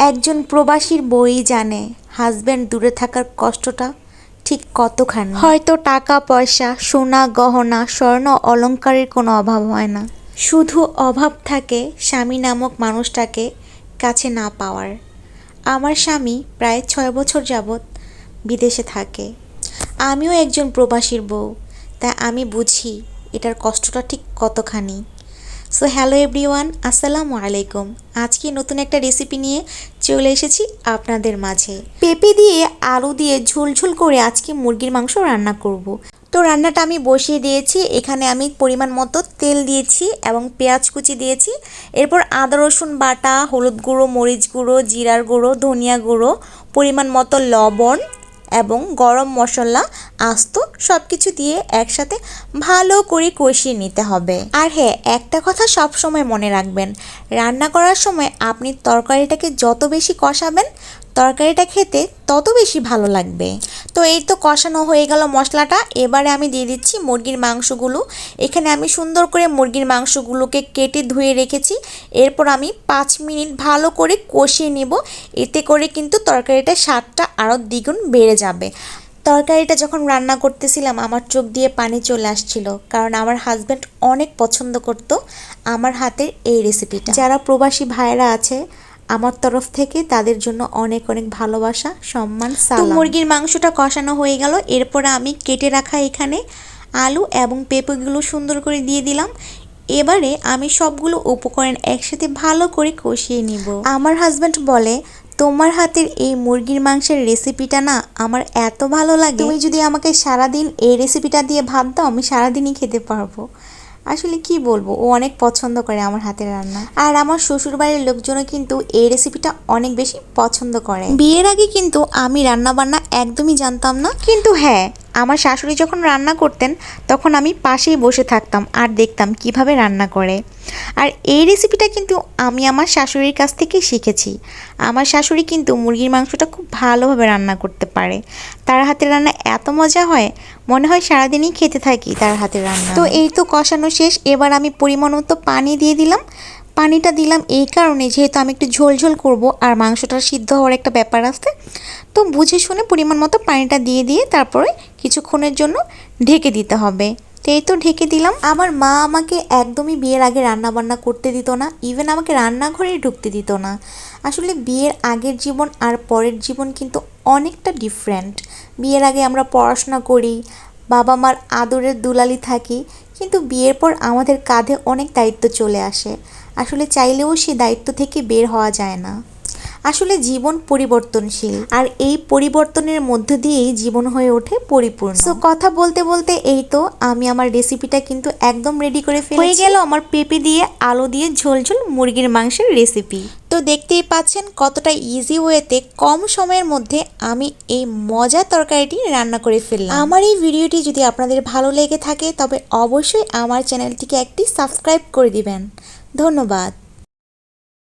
একজন প্রবাসীর বউই জানে হাজব্যান্ড দূরে থাকার কষ্টটা ঠিক কতখানি। হয়তো টাকা পয়সা, সোনা গহনা, স্বর্ণ অলংকারের কোনো অভাব হয় না, শুধু অভাব থাকে স্বামী নামক মানুষটাকে কাছে না পাওয়ার। আমার স্বামী প্রায় 6 বছর যাবৎ বিদেশে থাকে। আমিও একজন প্রবাসীর বউ, তাই আমি বুঝি এটার কষ্টটা ঠিক কতখানি। সো হ্যালো এভরিওয়ান, আসসালামু আলাইকুম। আজকে নতুন একটা রেসিপি নিয়ে চলে এসেছি আপনাদের মাঝে। পেঁপে দিয়ে আলু দিয়ে ঝোল করে আজকে মুরগির মাংস রান্না করব। তো রান্নাটা আমি বসিয়ে দিয়েছি। এখানে আমি পরিমাণ মতো তেল দিয়েছি এবং পেঁয়াজ কুচি দিয়েছি। এরপর আদা রসুন বাটা, হলুদ গুঁড়ো, মরিচ গুঁড়ো, জিরার গুঁড়ো, ধনিয়া গুঁড়ো, পরিমাণ মতো লবণ এবং গরম মশলা আস্ত সব কিছু দিয়ে একসাথে ভালো করে কষিয়ে নিতে হবে। আর হ্যাঁ, একটা কথা সব সময় মনে রাখবেন, রান্না করার সময় আপনি তরকারিটাকে যত বেশি কষাবেন তরকারিটা খেতে তত বেশি ভালো লাগবে। তো এই তো কষানো হয়ে গেল মশলাটা। এবারে আমি দিয়ে দিচ্ছি মুরগির মাংসগুলো। এখানে আমি সুন্দর করে মুরগির মাংসগুলোকে কেটে ধুয়ে রেখেছি। এরপর আমি 5 মিনিট ভালো করে কষিয়ে নিব। এতে করে কিন্তু তরকারিটার স্বাদটা আরও দ্বিগুণ বেড়ে যাবে। তরকারিটা যখন রান্না করতেছিলাম আমার চোখ দিয়ে পানি চলে আসছিল, কারণ আমার হাজব্যান্ড অনেক পছন্দ করত আমার হাতের এই রেসিপিটা। যারা প্রবাসী ভাইরা আছে আমার তরফ থেকে তাদের জন্য অনেক অনেক ভালোবাসা, সম্মান, সালাম। তো মুরগির মাংসটা কষানো হয়ে গেল। এরপরে আমি কেটে রাখা এখানে আলু এবং পেঁপেগুলো সুন্দর করে দিয়ে দিলাম। এবারে আমি সবগুলো উপকরণ একসাথে ভালো করে কষিয়ে নিব। আমার হাজব্যান্ড বলে, তোমার হাতের এই মুরগির মাংসের রেসিপিটা না আমার এত ভালো লাগে, তুমি যদি আমাকে সারাদিন এই রেসিপিটা দিয়ে ভাত দাও আমি সারাদিনই খেতে পারবো। আসলে কি বলবো, ও অনেক পছন্দ করে আমার হাতের রান্না। আর আমার শ্বশুরবাড়ির লোকজনও কিন্তু এই রেসিপিটা অনেক বেশি পছন্দ করে। বিয়ের আগে কিন্তু আমি রান্না বান্না একদমই জানতাম না, কিন্তু হ্যাঁ, আমার শাশুড়ি যখন রান্না করতেন তখন আমি পাশেই বসে থাকতাম আর দেখতাম কিভাবে রান্না করে। আর এই রেসিপিটা কিন্তু আমি আমার শাশুড়ির কাছ থেকে শিখেছি। আমার শাশুড়ি কিন্তু মুরগির মাংসটা খুব ভালোভাবে রান্না করতে পারে। তার হাতের রান্না এত মজা হয়, মনে হয় সারাদিনই খেতে থাকি তার হাতের রান্না। তো এই তো কষানো শেষ। এবার আমি পরিমাণ মতো পানি দিয়ে দিলাম। পানিটা দিলাম এই কারণে, যেহেতু আমি একটু ঝোল করব আর মাংসটা সিদ্ধ হওয়ার একটা ব্যাপার আছে, তো বুঝে শুনে পরিমাণ মতো পানিটা দিয়ে তারপরে কিছুক্ষণের জন্য ঢেকে দিতে হবে। তো এই তো ঢেকে দিলাম। আমার মা আমাকে একদমই বিয়ের আগে রান্না বান্না করতে দিত না, ইভেন আমাকে রান্নাঘরেই ঢুকতে দিত না। আসলে বিয়ের আগের জীবন আর পরের জীবন কিন্তু অনেকটা ডিফারেন্ট। বিয়ের আগে আমরা পড়াশোনা করি, বাবা মার আদরের দুলালি থাকি, কিন্তু বিয়ের পর আমাদের কাঁধে অনেক দায়িত্ব চলে আসে। আসলে চাইলেও সে দায়িত্ব থেকে বের হওয়া যায় না। আসলে জীবন পরিবর্তনশীল, আর এই পরিবর্তনের মধ্য দিয়েই জীবন হয়ে ওঠে পরিপূর্ণ। সো কথা বলতে বলতে এই তো আমি আমার রেসিপিটা কিন্তু একদম রেডি করে ফেলেছি। হয়ে গেল আমার পেঁপে দিয়ে আলু দিয়ে ঝোল মুরগির মাংসের রেসিপি। তো দেখতেই পাচ্ছেন কতটা ইজি ওয়েতে কম সময়ের মধ্যে আমি এই মজার তরকারিটি রান্না করে ফেললাম। আমার এই ভিডিওটি যদি আপনাদের ভালো লেগে থাকে তবে অবশ্যই আমার চ্যানেলটিকে একটি সাবস্ক্রাইব করে দিবেন। ধন্যবাদ।